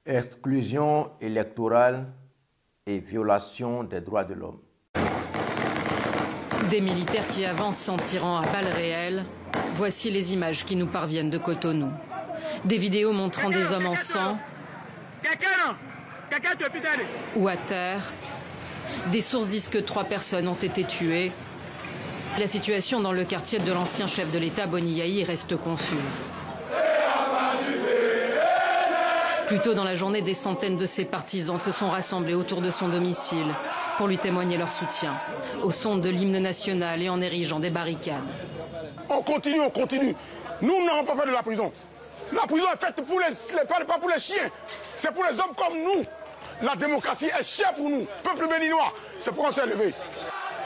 Exclusion électorale et violation des droits de l'homme. Des militaires qui avancent en tirant à balles réelles. Voici les images qui nous parviennent de Cotonou. Des vidéos montrant des hommes en sang ou à terre. Des sources disent que 3 personnes ont été tuées. La situation dans le quartier de l'ancien chef de l'État, Boni Yayi, reste confuse. Plus tôt dans la journée, des centaines de ses partisans se sont rassemblés autour de son domicile pour lui témoigner leur soutien, au son de l'hymne national et en érigeant des barricades. On continue, on continue. Nous n'avons pas fait de la prison. La prison est faite pour pas pour les chiens. C'est pour les hommes comme nous. La démocratie est chère pour nous, peuple béninois. C'est pourquoi on s'est levé.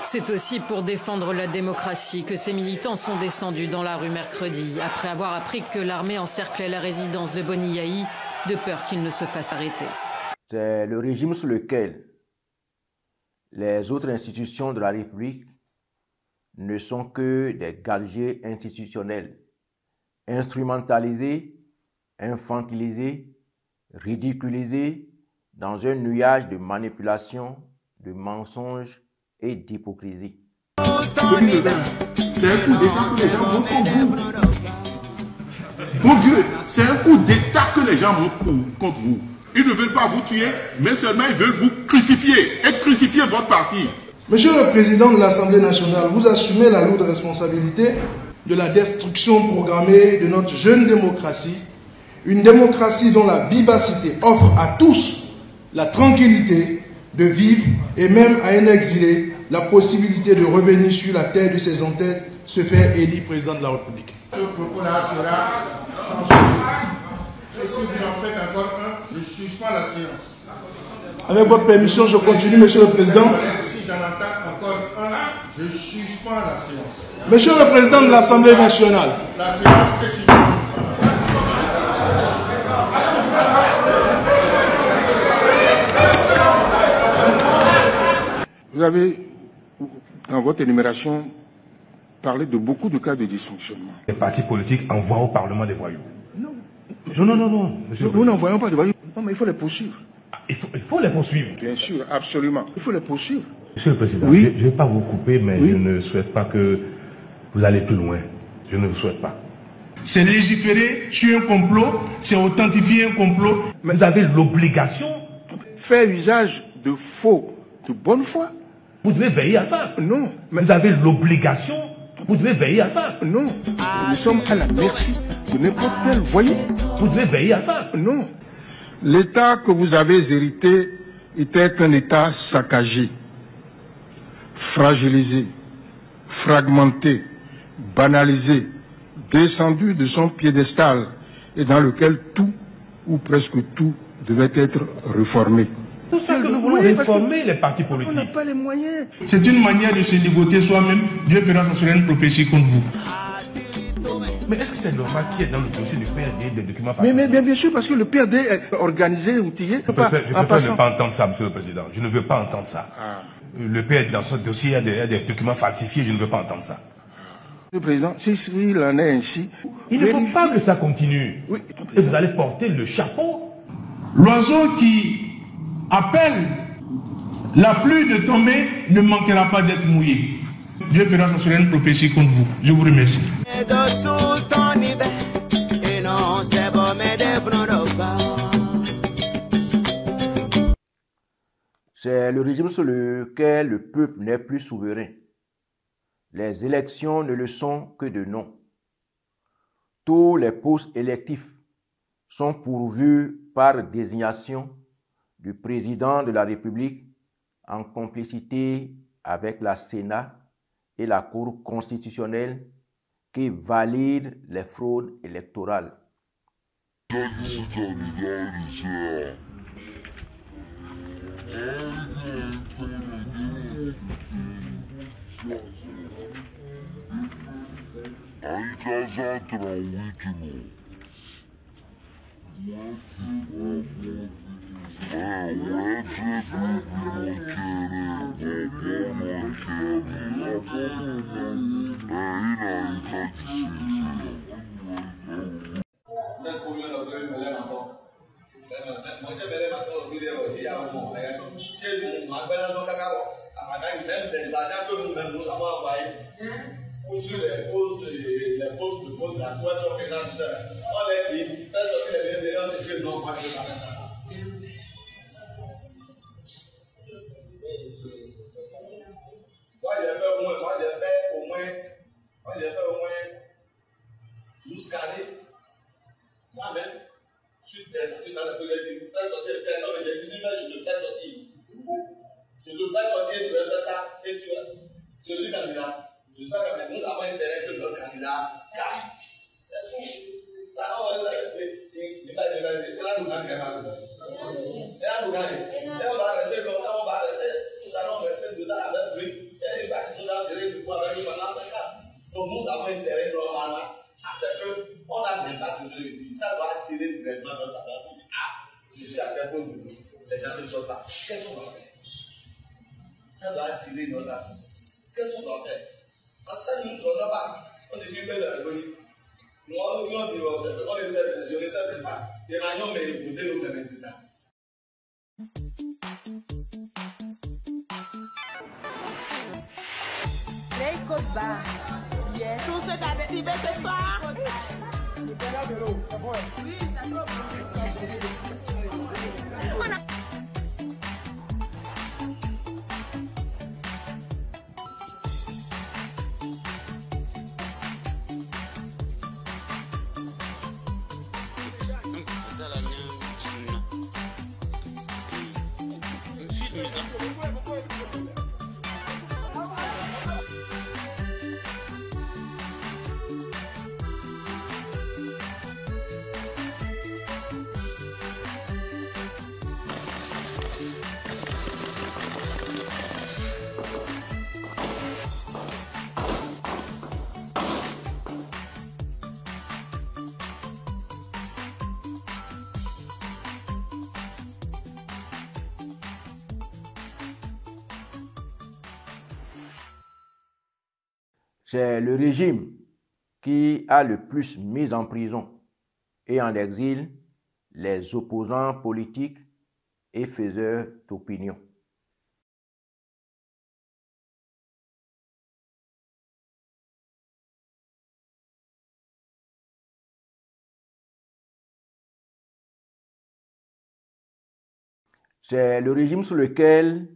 C'est aussi pour défendre la démocratie que ces militants sont descendus dans la rue mercredi, après avoir appris que l'armée encerclait la résidence de Boni Yayi, de peur qu'il ne se fasse arrêter. C'est le régime sous lequel les autres institutions de la République ne sont que des gadgets institutionnels, instrumentalisés, infantilisés, ridiculisés dans un nuage de manipulation, de mensonges et d'hypocrisie. C'est un coup d'État que les gens votent contre vous. Mon Dieu, c'est un coup d'État que les gens votent contre vous. Ils ne veulent pas vous tuer, mais seulement ils veulent vous crucifier et crucifier votre parti. Monsieur le Président de l'Assemblée nationale, vous assumez la lourde responsabilité de la destruction programmée de notre jeune démocratie, une démocratie dont la vivacité offre à tous la tranquillité de vivre et même à un exilé la possibilité de revenir sur la terre de ses ancêtres, se faire élire président de la République. Ce propos-là sera sans suite. Et si vous en faites encore un, je suspends la séance. Avec votre permission, je continue, Monsieur le Président. Si j'en entends encore un, je suspends la séance. Monsieur le Président de l'Assemblée nationale. La séance est suspendue. Vous avez, dans votre énumération, parlé de beaucoup de cas de dysfonctionnement. Les partis politiques envoient au Parlement des voyous. Non. Non, monsieur. Nous n'envoyons pas de voyous. Non, mais il faut les poursuivre. Il faut les poursuivre. Bien sûr, absolument. Il faut les poursuivre. Monsieur le Président, oui. Je ne vais pas vous couper, mais oui. Je ne souhaite pas que vous allez plus loin. Je ne vous souhaite pas. C'est légiférer, tuer un complot, c'est authentifier un complot. Mais vous avez l'obligation de faire usage de faux, de bonne foi. Vous devez veiller à ça. Non. Mais vous avez l'obligation, vous devez veiller à ça. Non. Nous sommes à la merci de n'importe quel voyou. Vous devez veiller à ça. Non. L'État que vous avez hérité était un État saccagé, fragilisé, fragmenté, banalisé, descendu de son piédestal et dans lequel tout, ou presque tout, devait être réformé. Tout ça que nous voulons réformer les partis politiques. On n'a pas les moyens. C'est une manière de se ligoter soi-même. Dieu fera ça sur une prophétie contre vous. Mais est-ce que c'est normal qu'il y ait dans le dossier du PRD des documents falsifiés? Mais bien sûr, parce que le PRD est organisé, outillé. Je préfère ne pas entendre ça, Monsieur le Président. Je ne veux pas entendre ça. Le PRD, dans ce dossier, il y a des documents falsifiés. Je ne veux pas entendre ça. Monsieur le Président, s'il en est ainsi... Il ne faut pas que ça continue. Oui. Et vous allez porter le chapeau. L'oiseau qui appelle la pluie de tomber ne manquera pas d'être mouillé. Dieu fera ça sur une prophétie contre vous. Je vous remercie. C'est le régime sur lequel le peuple n'est plus souverain. Les élections ne le sont que de nom. Tous les postes électifs sont pourvus par désignation du président de la République en complicité avec la Sénat et la Cour constitutionnelle qui valide les fraudes électorales. Chez nous, même des agents que nous-mêmes nous avons envoyés pour sur les postes de pose la toiture des gens, on les dit, faites sortir les biens de gens, non, moi je ne veux pas faire ça. Moi j'ai fait au moins 12 carrés. Moi-même, je suis descendu dans le pays, je fais sortir le terrain, non, mais j'ai dit, je te fais sortir. Je te fais sortir, je vais faire ça, et tu vois. Je suis candidat. Je ne sais pas que nous avons intérêt que notre candidat gagne. C'est tout. Donc nous avons intérêt normalement à ce qu'on n'a même pas besoin de dire. Ça doit attirer directement notre attention. Ah, je suis à tel point de vue. Les gens ne sortent pas. Qu'est-ce qu'on va faire? Ça doit attirer notre attention. Qu'est-ce qu'on doit faire? Parce que ça ne nous sonne pas. On dit que la République. Nous, on dit, on essaie, je ne sais pas. Les maillons, mais il faut nous permettre de ça. Les codes bas. Yes. Tout c'est activé ce soir. Oui, ça doit. C'est le régime qui a le plus mis en prison et en exil les opposants politiques et faiseurs d'opinion. C'est le régime sous lequel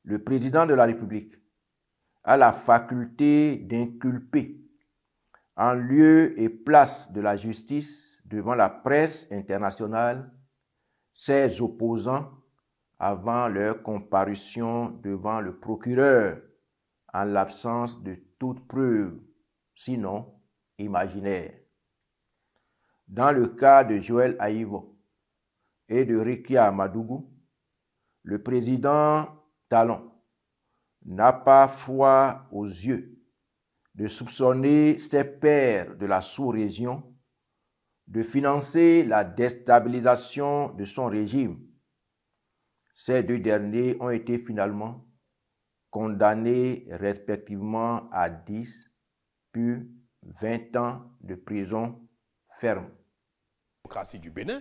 le président de la République a la faculté d'inculper en lieu et place de la justice devant la presse internationale ses opposants avant leur comparution devant le procureur en l'absence de toute preuve, sinon imaginaire. Dans le cas de Joël Aïvo et de Rekia Madougou, le président Talon n'a pas foi aux yeux de soupçonner ses pairs de la sous-région de financer la déstabilisation de son régime. Ces deux derniers ont été finalement condamnés respectivement à 10 puis 20 ans de prison ferme. La démocratie du Bénin,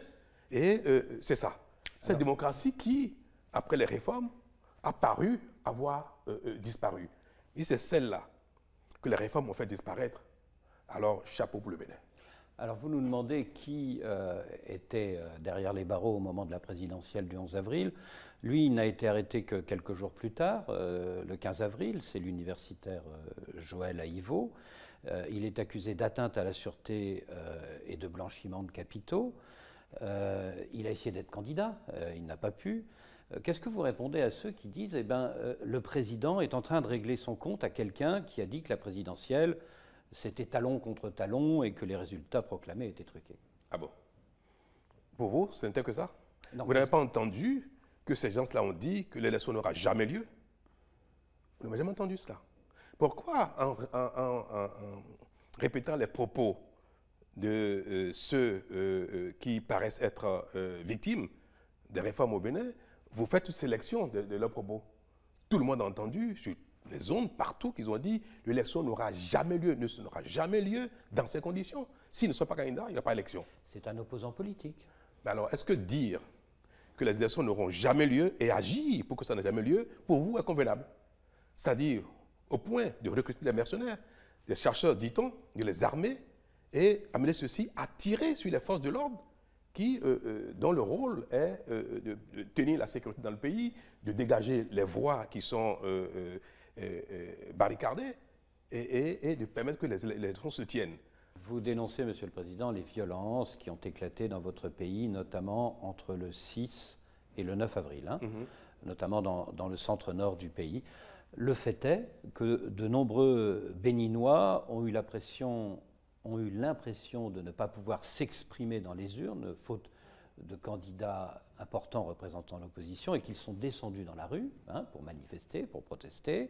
et c'est ça. Cette démocratie qui, après les réformes, a paru avoir disparu. Et c'est celle-là que les réformes ont fait disparaître. Alors, chapeau pour le Bénin. Alors, vous nous demandez qui était derrière les barreaux au moment de la présidentielle du 11 avril. Lui, il n'a été arrêté que quelques jours plus tard, le 15 avril. C'est l'universitaire Joël Aïvo. Il est accusé d'atteinte à la sûreté et de blanchiment de capitaux. Il a essayé d'être candidat, il n'a pas pu. Qu'est-ce que vous répondez à ceux qui disent le président est en train de régler son compte à quelqu'un qui a dit que la présidentielle, c'était talon contre talon et que les résultats proclamés étaient truqués? Ah bon? Pour vous, ce n'était que ça? Non, vous n'avez pas entendu que ces gens-là ont dit que l'élection n'aura jamais lieu? Vous n'avez jamais entendu cela? Pourquoi, en répétant les propos de ceux qui paraissent être victimes des réformes au Bénin, vous faites une sélection de leurs propos? Tout le monde a entendu sur les zones, partout, qu'ils ont dit que l'élection n'aura jamais lieu, ne n'aura jamais lieu dans ces conditions. S'ils ne sont pas candidats, il n'y a pas d'élection. C'est un opposant politique. Mais alors, est-ce que dire que les élections n'auront jamais lieu et agir pour que ça n'ait jamais lieu, pour vous, est convenable. C'est-à-dire au point de recruter des mercenaires, des chercheurs, dit-on, de les armer et amener ceux-ci à tirer sur les forces de l'ordre dont le rôle est de tenir la sécurité dans le pays, de dégager les voies qui sont barricadées et de permettre que les élections se tiennent. Vous dénoncez, Monsieur le Président, les violences qui ont éclaté dans votre pays, notamment entre le 6 et le 9 avril, hein, notamment dans le centre-nord du pays. Le fait est que de nombreux Béninois ont eu l'impression de ne pas pouvoir s'exprimer dans les urnes, faute de candidats importants représentant l'opposition, et qu'ils sont descendus dans la rue pour manifester, pour protester.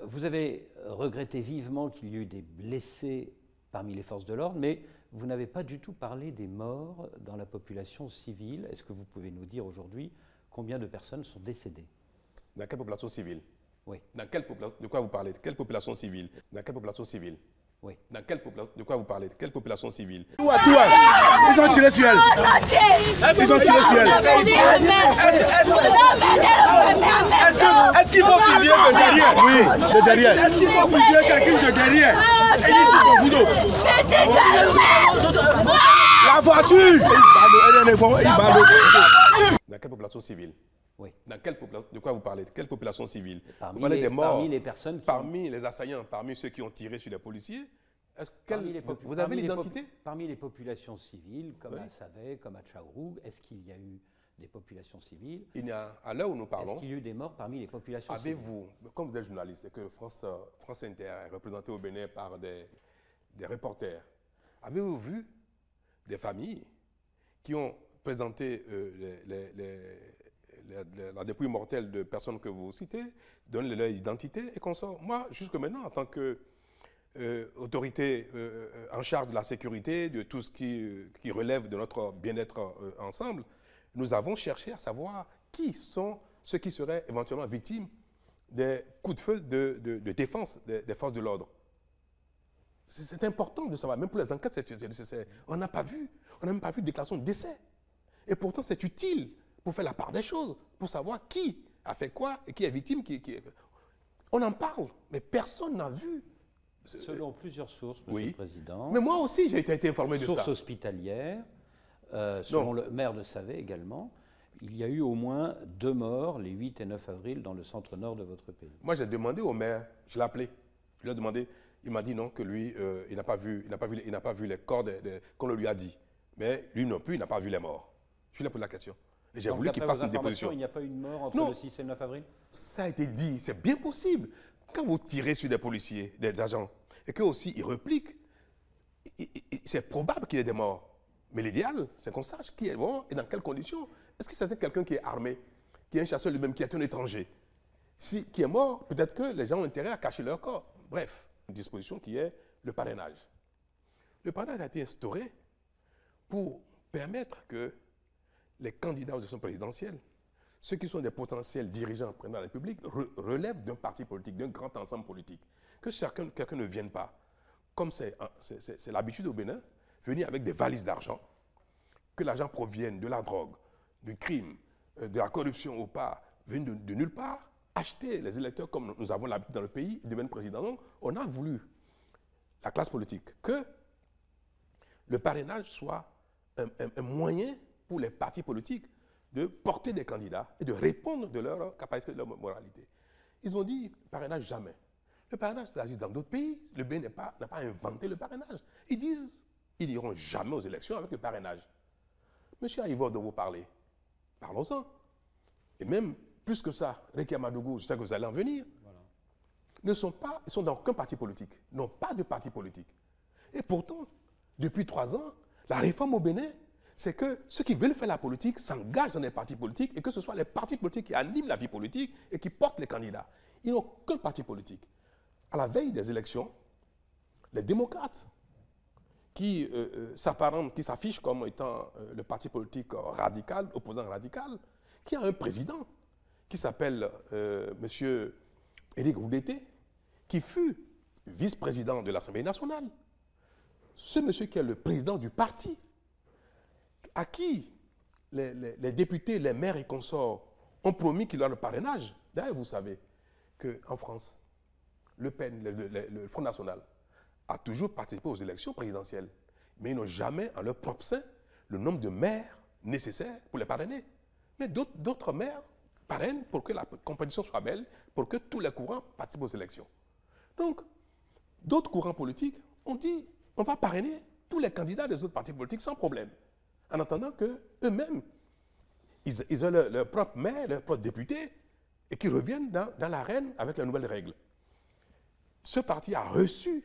Vous avez regretté vivement qu'il y ait eu des blessés parmi les forces de l'ordre, mais vous n'avez pas du tout parlé des morts dans la population civile. Est-ce que vous pouvez nous dire aujourd'hui combien de personnes sont décédées? Dans quelle population civile? Oui. De quoi vous parlez? De quelle population civile? Dans quelle population civile? Oui. De quoi vous parlez? De quelle population civile? Ils ont tiré sur elle. Ils ont tiré sur elle. Est-ce qu'ils vont fusiller de derrière? Oui, de derrière. Est-ce qu'ils vont fusiller quelqu'un de derrière? La voiture! Dans quelle population civile? Oui. De quoi vous parlez? De quelle population civile? Parmi vous parlez des morts, parmi les personnes qui parmi les assaillants, parmi ceux qui ont tiré sur les policiers. Vous avez l'identité? Parmi les populations civiles, comme à Savé, comme à Tchaourou, est-ce qu'il y a eu des populations civiles? À l'heure où nous parlons, est-ce qu'il y a eu des morts parmi les populations civiles? Avez-vous, comme vous êtes journaliste et que France Inter est représentée au Bénin par des reporters, avez-vous vu des familles qui ont présenté la dépouille mortelle de personnes que vous citez, donnent leur identité et qu'on sort? Moi, jusque maintenant, en tant qu'autorité en charge de la sécurité, de tout ce qui relève de notre bien-être ensemble, nous avons cherché à savoir qui sont ceux qui seraient éventuellement victimes des coups de feu de défense des forces de l'ordre. C'est important de savoir, même pour les enquêtes, c'est nécessaire. On n'a pas vu, on n'a même pas vu de déclaration de décès. Et pourtant, c'est utile pour faire la part des choses, pour savoir qui a fait quoi et qui est victime. On en parle, mais personne n'a vu. Selon plusieurs sources, Monsieur le Président. Mais moi aussi, j'ai été informé de ça. Sources hospitalières, selon le maire de Savé également, il y a eu au moins 2 morts les 8 et 9 avril dans le centre-nord de votre pays. Moi, j'ai demandé au maire, je l'ai appelé, je lui ai demandé, il m'a dit non, que lui, il n'a pas vu les corps qu'on le lui a dit. Mais lui non plus, il n'a pas vu les morts. Je lui ai posé la question. Et j'ai voulu qu'il fasse une déposition. Il n'y a pas eu de mort entre le 6 et le 9 avril? Ça a été dit, c'est bien possible. Quand vous tirez sur des policiers, des agents, et qu'eux aussi ils repliquent, c'est probable qu'il y ait des morts. Mais l'idéal, c'est qu'on sache qui est mort et dans quelles conditions. Est-ce que c'est quelqu'un qui est armé, qui est un chasseur lui-même, qui est un étranger? Qui est mort, peut-être que les gens ont intérêt à cacher leur corps. Bref, une disposition qui est le parrainage. Le parrainage a été instauré pour permettre que les candidats aux élections présidentielles, ceux qui sont des potentiels dirigeants présidents de la République, relèvent d'un parti politique, d'un grand ensemble politique. Que quelqu'un ne vienne pas, comme c'est l'habitude au Bénin, venir avec des valises d'argent, que l'argent provienne de la drogue, du crime, de la corruption ou pas, vienne de nulle part, acheter les électeurs comme nous avons l'habitude dans le pays, ils deviennent présidents. Donc, on a voulu, la classe politique, que le parrainage soit un moyen pour les partis politiques de porter des candidats et de répondre de leur capacité, de leur moralité. Ils ont dit parrainage jamais. Le parrainage, ça existe dans d'autres pays. Le Bénin n'a pas inventé le parrainage. Ils disent ils n'iront jamais aux élections avec le parrainage. Monsieur Aïvor, dont vous parlez, parlons-en. Et même plus que ça, Rekia Madougou, je sais que vous allez en venir, ils sont dans aucun parti politique, n'ont pas de parti politique. Et pourtant, depuis 3 ans, la réforme au Bénin, c'est que ceux qui veulent faire la politique s'engagent dans les partis politiques et que ce soit les partis politiques qui animent la vie politique et qui portent les candidats. Ils n'ont aucun parti politique. À la veille des élections, les démocrates qui s'apparentent, qui s'affichent comme étant le parti politique radical, opposant radical, qui a un président qui s'appelle M. Éric Roudété, qui fut vice-président de l'Assemblée nationale. Ce monsieur qui est le président du parti, à qui les députés, les maires et consorts ont promis qu'il y aura le parrainage. D'ailleurs, vous savez qu'en France, le Front National a toujours participé aux élections présidentielles, mais ils n'ont jamais en leur propre sein le nombre de maires nécessaires pour les parrainer. Mais d'autres maires parrainent pour que la compétition soit belle, pour que tous les courants participent aux élections. Donc, d'autres courants politiques ont dit on va parrainer tous les candidats des autres partis politiques sans problème, en attendant qu'eux-mêmes, ils aient leur propre maire, leur propre député, et qu'ils reviennent dans l'arène avec les nouvelles règles. Ce parti a reçu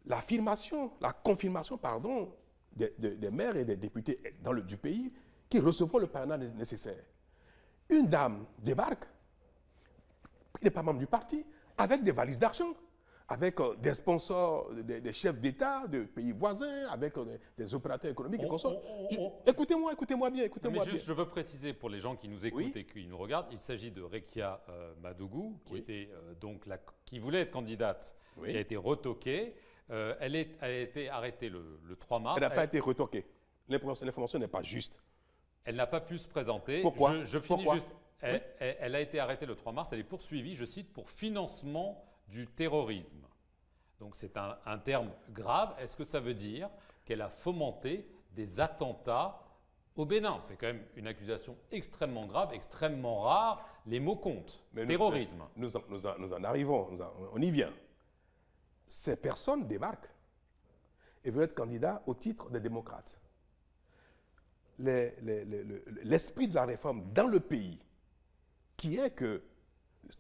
l'affirmation, la confirmation, pardon, des maires et des députés du pays qui recevront le parrainage nécessaire. Une dame débarque, qui n'est pas membre du parti, avec des valises d'argent, avec des sponsors, des chefs d'État de pays voisins, avec des opérateurs économiques et consorts. Écoutez-moi bien, écoutez-moi bien. Je veux préciser pour les gens qui nous écoutent et qui nous regardent, il s'agit de Rekia Madougou, qui voulait être candidate, qui a été retoquée. Elle a été arrêtée le 3 mars. Elle n'a pas été retoquée. L'information n'est pas juste. Elle n'a pas pu se présenter. Pourquoi? Je finis juste. Elle a été arrêtée le 3 mars. Elle est poursuivie, je cite, pour financement du terrorisme. Donc c'est un terme grave. Est-ce que ça veut dire qu'elle a fomenté des attentats au Bénin? C'est quand même une accusation extrêmement grave, extrêmement rare. Les mots comptent. Mais terrorisme. Nous en arrivons, on y vient. Ces personnes débarquent et veulent être candidats au titre des démocrates. L'esprit de la réforme dans le pays, qui est que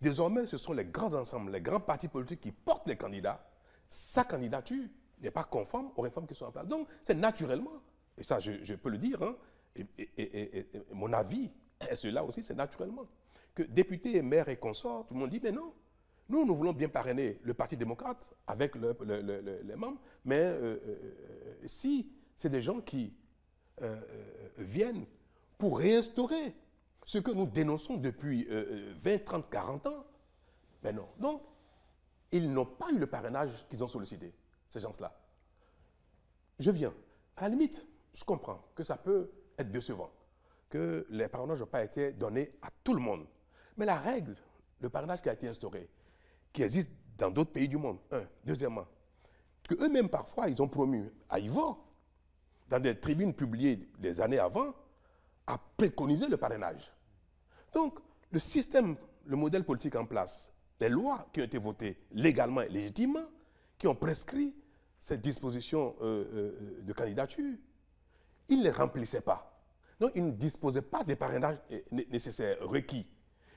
désormais ce sont les grands ensembles, les grands partis politiques qui portent les candidats, sa candidature n'est pas conforme aux réformes qui sont en place. Donc c'est naturellement, et ça je peux le dire, hein, et mon avis est celui-là aussi, c'est naturellement, que députés et maires et consorts, tout le monde dit, mais non, nous voulons bien parrainer le Parti démocrate avec les membres, mais si c'est des gens qui viennent pour réinstaurer ce que nous dénonçons depuis 20, 30, 40 ans, mais non. Donc, ils n'ont pas eu le parrainage qu'ils ont sollicité, ces gens-là. Je viens. À la limite, je comprends que ça peut être décevant, que les parrainages n'ont pas été donnés à tout le monde. Mais la règle, le parrainage qui a été instauré, qui existe dans d'autres pays du monde, deuxièmement, qu'eux-mêmes parfois, ils ont promu à Ivor, dans des tribunes publiées des années avant, à préconiser le parrainage. Donc, le système, le modèle politique en place, les lois qui ont été votées légalement et légitimement, qui ont prescrit cette disposition de candidature, ils ne les remplissaient pas. Donc, ils ne disposaient pas des parrainages nécessaires, requis.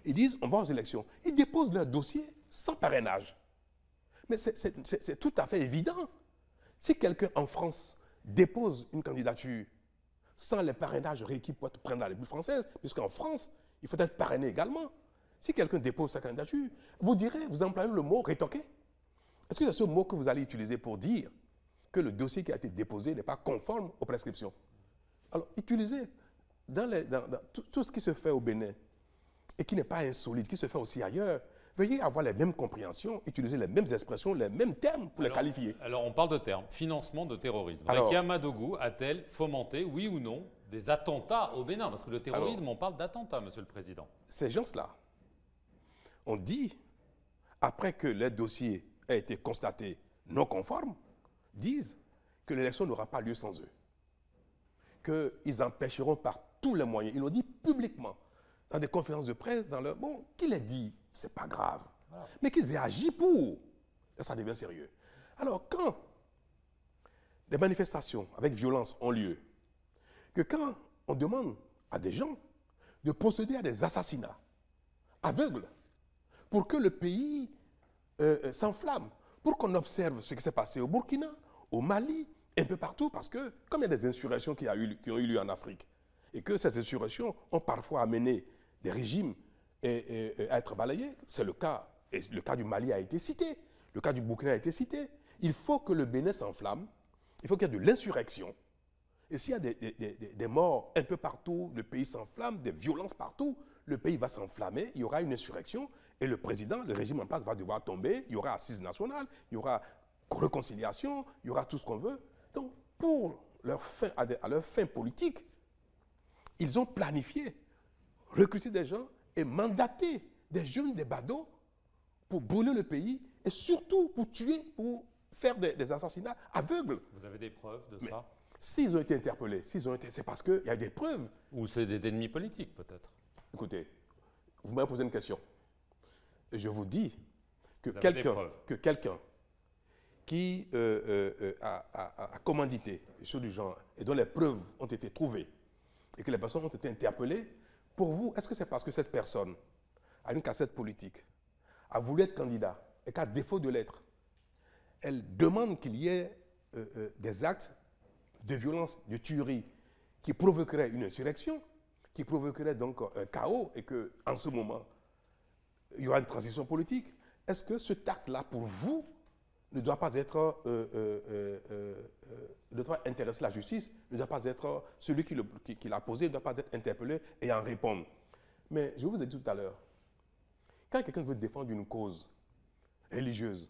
Ils disent, on va aux élections. Ils déposent leur dossier sans parrainage. Mais c'est tout à fait évident. Si quelqu'un en France dépose une candidature sans les parrainages requis pour être prendre la République française, puisqu'en France, il faut être parrainé également. Si quelqu'un dépose sa candidature, vous direz, vous employez le mot « rétoquer ». Est-ce que c'est ce mot que vous allez utiliser pour dire que le dossier qui a été déposé n'est pas conforme aux prescriptions? Alors, utilisez dans tout ce qui se fait au Bénin et qui n'est pas insolite, qui se fait aussi ailleurs, veuillez avoir les mêmes compréhensions, utiliser les mêmes expressions, les mêmes termes pour les qualifier. Alors, on parle de termes. Financement de terrorisme. Rekia Madougou a-t-elle fomenté, oui ou non, des attentats au Bénin? Parce que le terrorisme, on parle d'attentats, Monsieur le Président. Ces gens-là, on dit, après que les dossiers aient été constatés non conformes, disent que l'élection n'aura pas lieu sans eux. Qu'ils empêcheront par tous les moyens. Ils l'ont dit publiquement, dans des conférences de presse, dans leur... Bon, qui les dit? C'est pas grave. Voilà. Mais qu'ils aient agi pour. Là, ça devient sérieux. Alors, quand des manifestations avec violence ont lieu, que quand on demande à des gens de procéder à des assassinats aveugles pour que le pays s'enflamme, pour qu'on observe ce qui s'est passé au Burkina, au Mali, un peu partout, parce que comme il y a des insurrections qui ont eu lieu en Afrique, et que ces insurrections ont parfois amené des régimes à être balayés, c'est le cas, et le cas du Mali a été cité, le cas du Burkina a été cité. Il faut que le Bénin s'enflamme, il faut qu'il y ait de l'insurrection. Et s'il y a des morts un peu partout, le pays s'enflamme, des violences partout, le pays va s'enflammer, il y aura une insurrection, et le président, le régime en place va devoir tomber, il y aura assise nationale, il y aura réconciliation, il y aura tout ce qu'on veut. Donc, pour leur fin, à leur fin politique, ils ont planifié, recruté des gens et mandaté des jeunes, des badauds pour brûler le pays et surtout pour tuer, pour faire des assassinats aveugles. Vous avez des preuves de ça? S'ils ont été interpellés, c'est parce qu'il y a des preuves. Ou c'est des ennemis politiques, peut-être? Écoutez, vous m'avez posé une question. Je vous dis que quelqu'un qui a commandité des choses du genre et dont les preuves ont été trouvées et que les personnes ont été interpellées, pour vous, est-ce que c'est parce que cette personne a une cassette politique, a voulu être candidat et qu'à défaut de l'être, elle demande qu'il y ait des actes de violence, de tuerie qui provoqueraient une insurrection, qui provoqueraient donc un chaos et qu'en ce moment, il y aura une transition politique? Est-ce que ce acte-là, pour vous, ne doit pas être, ne doit pas intéresser la justice, ne doit pas être celui qui l'a posé, ne doit pas être interpellé et en répondre? Mais je vous ai dit tout à l'heure, quand quelqu'un veut défendre une cause religieuse,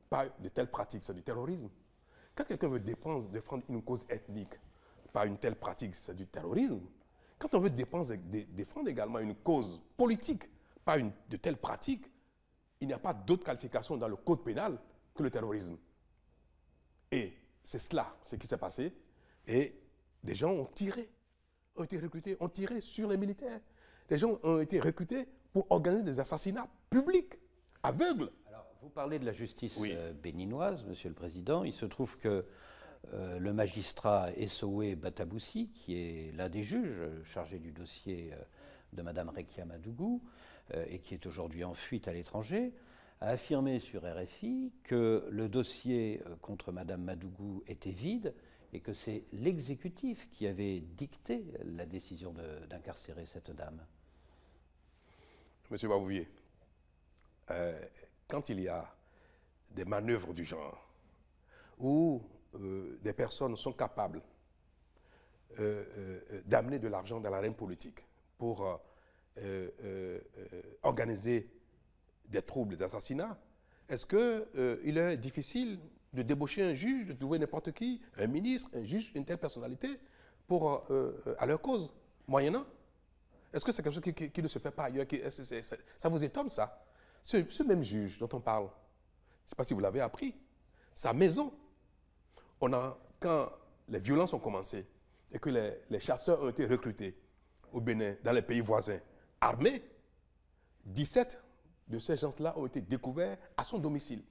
pas de telles pratiques, c'est du terrorisme. Quand quelqu'un veut défendre une cause ethnique, pas une telle pratique, c'est du terrorisme. Quand on veut défendre également une cause politique, pas de telles pratiques, il n'y a pas d'autre qualification dans le code pénal que le terrorisme. Et c'est cela, ce qui s'est passé. Et des gens ont été recrutés, ont tiré sur les militaires. Les gens ont été recrutés pour organiser des assassinats publics, aveugles. Alors, vous parlez de la justice béninoise, Monsieur le Président. Il se trouve que le magistrat Essoué Bataboussi, qui est l'un des juges chargés du dossier de Mme Rekia Madougou, et qui est aujourd'hui en fuite à l'étranger, a affirmé sur RFI que le dossier contre Mme Madougou était vide et que c'est l'exécutif qui avait dicté la décision d'incarcérer cette dame. Monsieur Babouvier, quand il y a des manœuvres du genre où des personnes sont capables d'amener de l'argent dans l'arène politique pour organiser des troubles, des assassinats, est-ce qu'il est difficile de débaucher un juge, de trouver n'importe qui, un ministre, un juge, une telle personnalité à leur cause, moyennant? Est-ce que c'est quelque chose qui ne se fait pas ailleurs? Ça vous étonne, ça? Ce même juge dont on parle, je ne sais pas si vous l'avez appris, sa maison, quand les violences ont commencé et que les chasseurs ont été recrutés au Bénin, dans les pays voisins, armés, 17 de ces gens-là ont été découverts à son domicile.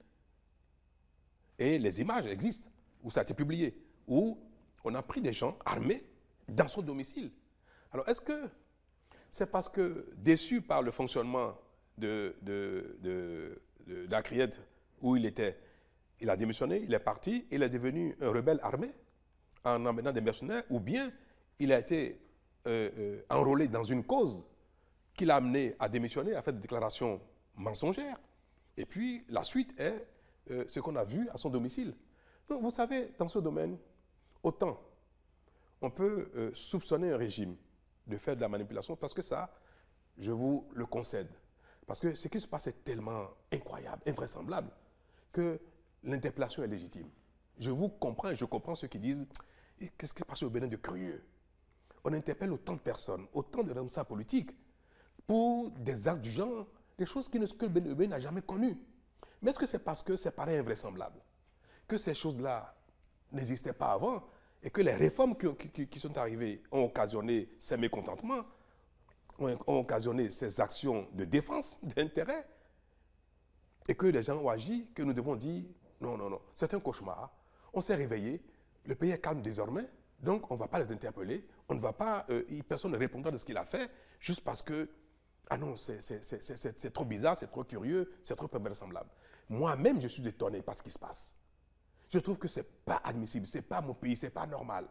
Et les images existent, où ça a été publié, où on a pris des gens armés dans son domicile. Alors, est-ce que c'est parce que, déçu par le fonctionnement d'Acriette, où il était, il a démissionné, il est parti, il est devenu un rebelle armé en emmenant des mercenaires, ou bien il a été enrôlé dans une cause qui l'a amené à démissionner, à faire des déclarations mensongères. Et puis, la suite est ce qu'on a vu à son domicile. Donc, vous savez, dans ce domaine, autant on peut soupçonner un régime de faire de la manipulation, parce que ça, je vous le concède. Parce que ce qui se passe est tellement incroyable, invraisemblable, que l'interpellation est légitime. Je vous comprends et je comprends ceux qui disent « Qu'est-ce qui se passe au Bénin de curieux ?» On interpelle autant de personnes, autant de responsables politiques, pour des actes du genre, des choses que le Bénin n'a jamais connues. Mais est-ce que c'est parce que c'est pareil invraisemblable, que ces choses-là n'existaient pas avant, et que les réformes qui sont arrivées ont occasionné ces mécontentements, ont occasionné ces actions de défense d'intérêt, et que les gens ont agi, que nous devons dire non, non, non, c'est un cauchemar, on s'est réveillé, le pays est calme désormais, donc on ne va pas les interpeller, on ne va pas, personne ne répondra de ce qu'il a fait, juste parce que, ah non, c'est trop bizarre, c'est trop curieux, c'est trop invraisemblable. Moi-même, je suis étonné par ce qui se passe. Je trouve que ce n'est pas admissible, ce n'est pas mon pays, ce n'est pas normal.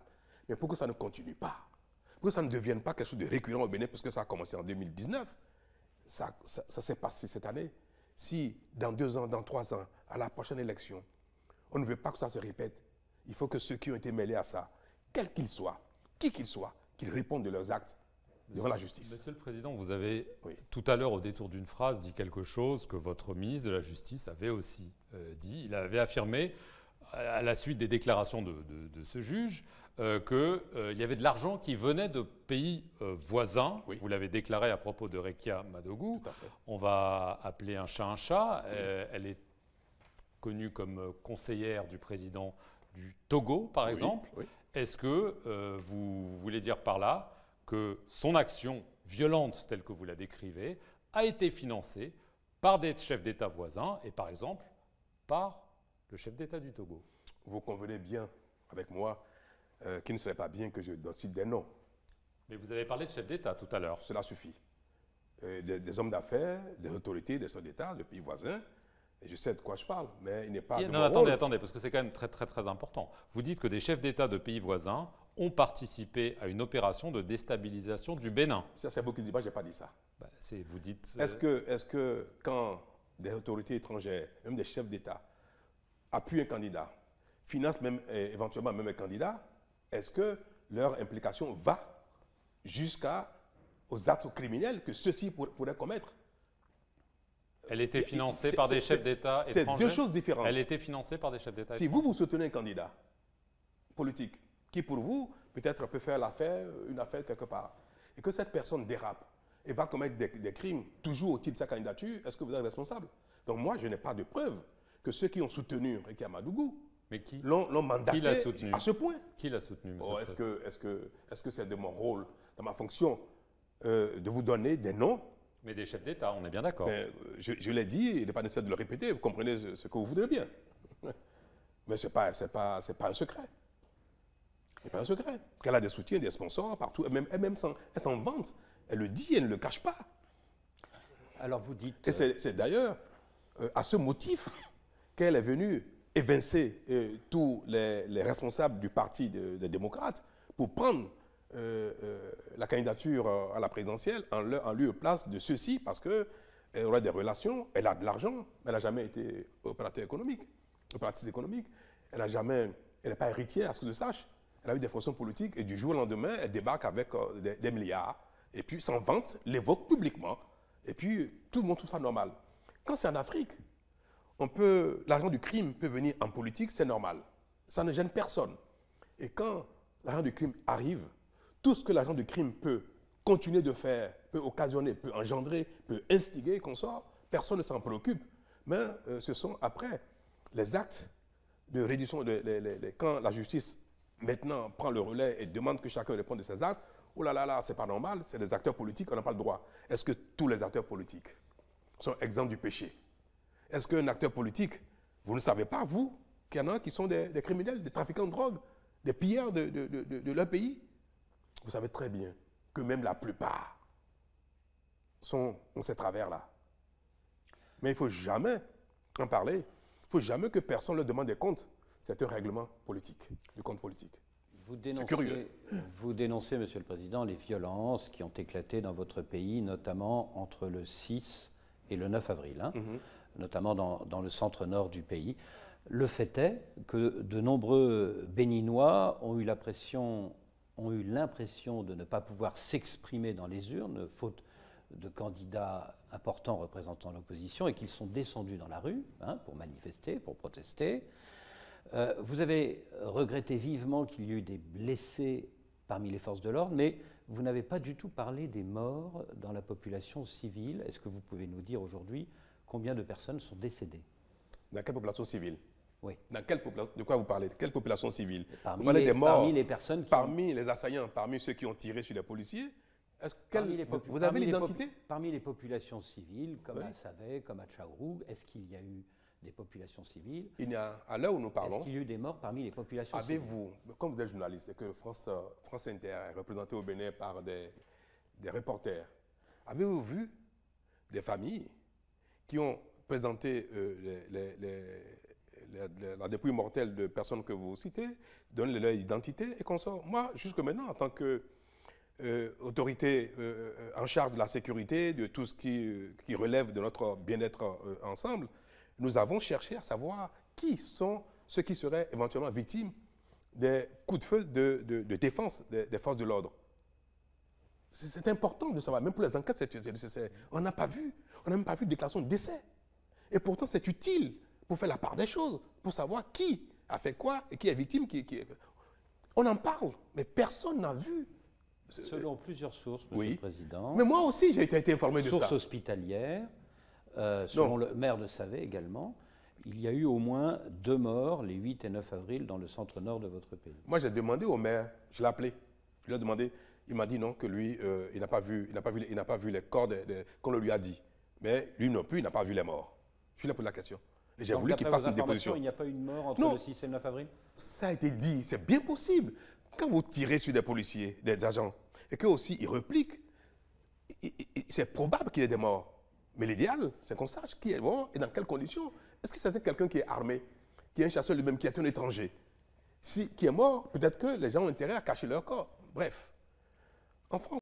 Mais pour que ça ne continue pas, pour que ça ne devienne pas quelque chose de récurrent au Bénin, parce que ça a commencé en 2019, ça s'est passé cette année. Si dans 2 ans, dans 3 ans, à la prochaine élection, on ne veut pas que ça se répète, il faut que ceux qui ont été mêlés à ça, quels qu'ils soient, qui qu'ils soient, qu'ils répondent de leurs actes devant la justice. Monsieur le Président, vous avez tout à l'heure, au détour d'une phrase, dit quelque chose que votre ministre de la Justice avait aussi dit. Il avait affirmé à la suite des déclarations de ce juge, qu'il y avait de l'argent qui venait de pays voisins. Oui. Vous l'avez déclaré à propos de Rekia Madougou. On va appeler un chat un chat. Elle est connue comme conseillère du président du Togo, par exemple. Oui. Est-ce que vous voulez dire par là que son action violente, telle que vous la décrivez, a été financée par des chefs d'État voisins et, par exemple, par le chef d'État du Togo? Vous convenez bien avec moi qu'il ne serait pas bien que je cite des noms. Mais vous avez parlé de chefs d'État tout à l'heure. Cela suffit. Des hommes d'affaires, des autorités, des chefs d'État, de pays voisins. Et je sais de quoi je parle, mais il n'est pas... Non, attendez, parce que c'est quand même très important. Vous dites que des chefs d'État de pays voisins ont participé à une opération de déstabilisation du Bénin. Ça, c'est vous qui dites, moi, je n'ai pas dit ça. Ben, vous dites... Est-ce que quand des autorités étrangères, même des chefs d'État, appuient un candidat, financent même, éventuellement même un candidat, est-ce que leur implication va jusqu'aux actes criminels que ceux-ci pourraient commettre? Elle était financée par des chefs d'État étrangers? C'est deux choses différentes. Elle était financée par des chefs d'État étrangers. Si vous soutenez un candidat politique qui, pour vous, peut-être peut faire une affaire quelque part, et que cette personne dérape et va commettre des crimes toujours au titre de sa candidature, est-ce que vous êtes responsable? Donc moi, je n'ai pas de preuve que ceux qui ont soutenu Rekia Madougou l'ont mandaté à ce point. Qui l'a soutenu, monsieur Est-ce que c'est de mon rôle, de ma fonction, de vous donner des noms? Mais des chefs d'État, on est bien d'accord. Je l'ai dit, il n'est pas nécessaire de le répéter, vous comprenez ce que vous voudrez bien. Mais ce n'est pas un secret. Ce n'est pas un secret. Qu'elle a des soutiens, des sponsors partout, elle s'en vante. Elle le dit, elle ne le cache pas. Alors vous dites... Et c'est d'ailleurs à ce motif qu'elle est venue évincer tous les responsables du parti des démocrates pour prendre la candidature à la présidentielle en lieu et place de ceux-ci, parce qu'elle aurait des relations, elle a de l'argent, mais elle n'a jamais été opératrice économique. Elle n'est pas héritière, à ce que je sache. Elle a eu des fonctions politiques et du jour au lendemain, elle débarque avec des milliards et puis s'en vante, l'évoque publiquement et puis tout le monde trouve ça normal. Quand c'est en Afrique, l'argent du crime peut venir en politique, c'est normal. Ça ne gêne personne. Et quand l'argent du crime arrive, tout ce que l'argent du crime peut continuer de faire, peut occasionner, peut engendrer, peut instiguer, personne ne s'en préoccupe. Mais ce sont après les actes de reddition, quand la justice maintenant prend le relais et demande que chacun réponde de ses actes, oh là là, c'est pas normal, c'est des acteurs politiques, on n'a pas le droit. Est-ce que tous les acteurs politiques sont exempts du péché? Est-ce qu'un acteur politique, vous ne savez pas, vous, qu'il y en a qui sont des criminels, des trafiquants de drogue, des pillards de leur pays? Vous savez très bien que même la plupart ont ces travers-là. Mais il ne faut jamais en parler. Il ne faut jamais que personne leur demande des comptes. C'est un règlement politique, du compte politique. C'est curieux. Vous dénoncez, Monsieur le Président, les violences qui ont éclaté dans votre pays, notamment entre le 6 et le 9 avril, notamment dans le centre-nord du pays. Le fait est que de nombreux Béninois ont eu l'impression de ne pas pouvoir s'exprimer dans les urnes, faute de candidats importants représentant l'opposition, et qu'ils sont descendus dans la rue pour manifester, pour protester. Vous avez regretté vivement qu'il y ait eu des blessés parmi les forces de l'ordre, mais vous n'avez pas du tout parlé des morts dans la population civile. Est-ce que vous pouvez nous dire aujourd'hui combien de personnes sont décédées? Dans quelle population civile? Oui. De quoi vous parlez? De quelle population civile? Parmi vous parlez des morts, parmi les personnes parmi les assaillants, parmi ceux qui ont tiré sur les policiers. Vous avez l'identité? Parmi les populations civiles, comme à Savé, comme à Tchaourou, est-ce qu'il y a eu des populations civiles? À l'heure où nous parlons, est-ce qu'il y a eu des morts parmi les populations civiles? Avez-vous, comme vous êtes journaliste et que France Inter est représentée au Bénin par des reporters, avez-vous vu des familles qui ont présenté la dépouille mortelle de personnes que vous citez, donnent leur identité et qu'on sort? Moi, jusque maintenant, en tant qu'autorité en charge de la sécurité, de tout ce qui relève de notre bien-être ensemble, nous avons cherché à savoir qui sont ceux qui seraient éventuellement victimes des coups de feu de défense des forces de l'ordre. C'est important de savoir, même pour les enquêtes, c'est nécessaire. On n'a pas vu, on n'a même pas vu de déclaration de décès. Et pourtant, c'est utile pour faire la part des choses, pour savoir qui a fait quoi et qui est victime. On en parle, mais personne n'a vu. Selon plusieurs sources, Monsieur le Président. Mais moi aussi, j'ai été informé de ça. Sources hospitalières, selon le maire de Savé également, il y a eu au moins 2 morts les 8 et 9 avril dans le centre-nord de votre pays. Moi, j'ai demandé au maire, je l'ai appelé, je lui ai demandé, il m'a dit non, que lui, il n'a pas vu les corps qu'on le lui a dit. Mais lui non plus, il n'a pas vu les morts. Je lui ai posé la question. Et j'ai voulu qu'il fasse une déposition. Il n'y a pas eu de mort entre le 6 et le 9 avril? Ça a été dit, c'est bien possible. Quand vous tirez sur des policiers, des agents, et qu'eux aussi ils repliquent, c'est probable qu'il y ait des morts. Mais l'idéal, c'est qu'on sache qui est mort et dans quelles conditions. Est-ce que c'est quelqu'un qui est armé, qui est un chasseur lui-même, qui est un étranger? Qui est mort, peut-être que les gens ont intérêt à cacher leur corps. Bref, en France,